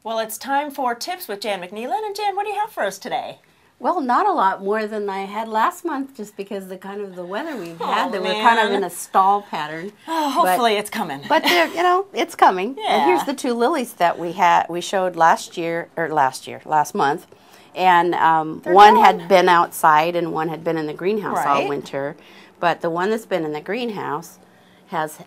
Well, it's time for Tips with Jan McNeilin. And Jan, what do you have for us today? Well, not a lot more than I had last month, just because the kind of the weather we've had. That man. we're kind of in a stall pattern. Oh, hopefully it's coming. But it's coming. Yeah. And here's the two lilies that we showed last month, and one had been outside and one had been in the greenhouse all winter. But the one that's been in the greenhouse has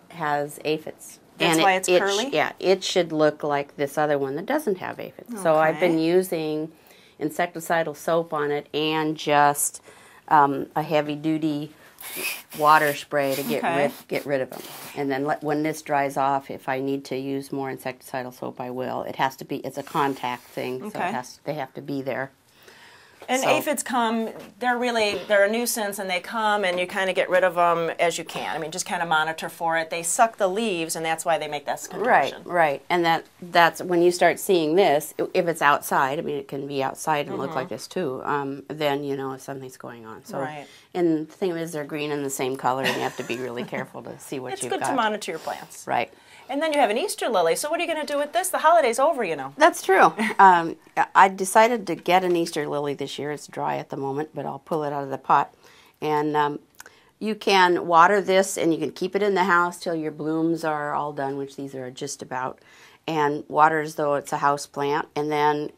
aphids. That's why it's curly? Yeah, it should look like this other one that doesn't have aphids. Okay. So I've been using insecticidal soap on it and just a heavy-duty water spray to get rid of them. And then when this dries off, if I need to use more insecticidal soap, I will. It's a contact thing, so they have to be there. And aphids come, they're a nuisance, and they come and you kind of get rid of them as you can. I mean, just kind of monitor for it. They suck the leaves, and that's why they make that concoction. Right. And that's when you start seeing this, if it's outside, I mean, it can be outside and look like this too, then you know something's going on. So, and the thing is, they're green and the same color, and you have to be really careful to see what you've got. It's good to monitor your plants. Right. And then you have an Easter lily. So what are you going to do with this? The holiday's over, you know. That's true. I decided to get an Easter lily this year. It's dry at the moment, but I'll pull it out of the pot. And you can water this, and you can keep it in the house till your blooms are all done, which these are just about. And water as though it's a house plant. And then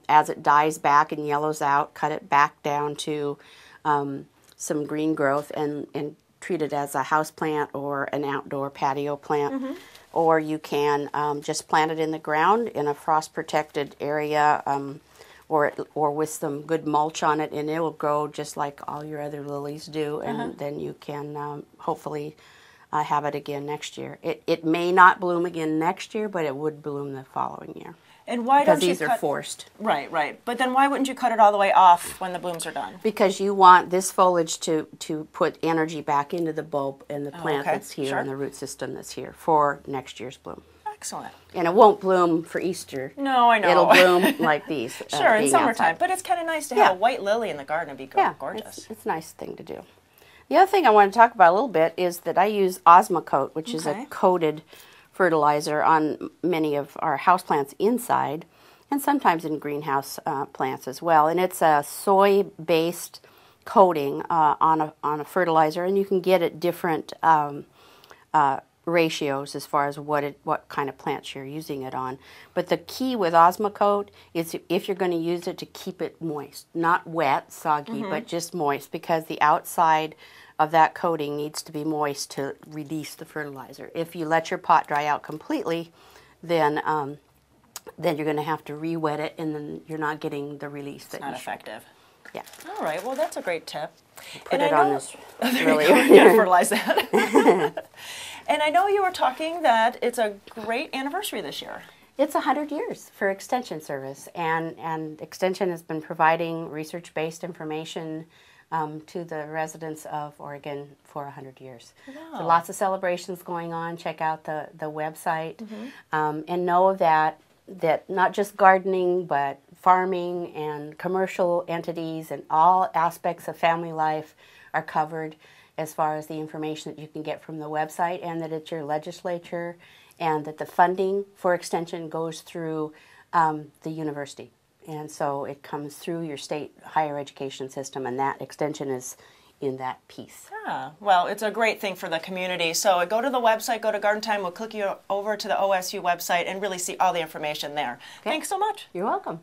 as it dies back and yellows out, cut it back down to some green growth and treat it as a house plant or an outdoor patio plant. Or you can just plant it in the ground in a frost-protected area, or with some good mulch on it, and it will grow just like all your other lilies do. And then you can hopefully have it again next year. It may not bloom again next year, but it would bloom the following year. And why don't you Because these are forced. Right. But then why wouldn't you cut it all the way off when the blooms are done? Because you want this foliage to put energy back into the bulb and the plant that's here and the root system that's here for next year's bloom. Excellent. And it won't bloom for Easter. No, I know. It'll bloom like these. Sure, in summertime. Outside. But it's kind of nice to have a white lily in the garden. It'd be gorgeous. It's a nice thing to do. The other thing I want to talk about a little bit is that I use Ozma Coat, which is a coated fertilizer on many of our houseplants inside, and sometimes in greenhouse plants as well. And it's a soy-based coating on a fertilizer, and you can get it different ratios as far as what kind of plants you're using it on. But the key with Ozma Coat is if you're going to use it, to keep it moist, not wet, soggy, but just moist, because the outside of that coating needs to be moist to release the fertilizer. If you let your pot dry out completely, then you're going to have to re-wet it, and then you're not getting the release. It's not effective. Yeah. All right. Well, that's a great tip. Put it on this. Really, you gotta fertilize that. And I know you were talking that it's a great anniversary this year. It's 100 years for Extension Service, and Extension has been providing research-based information to the residents of Oregon for 100 years. Wow. So lots of celebrations going on. Check out the website, and know that not just gardening, but farming and commercial entities and all aspects of family life are covered as far as the information that you can get from the website, and that it's your legislature, and that the funding for Extension goes through the university. And so it comes through your state higher education system, and that Extension is in that piece. Well, it's a great thing for the community. So go to the website, go to Garden Time. We'll click you over to the OSU website and really see all the information there. Thanks so much. You're welcome.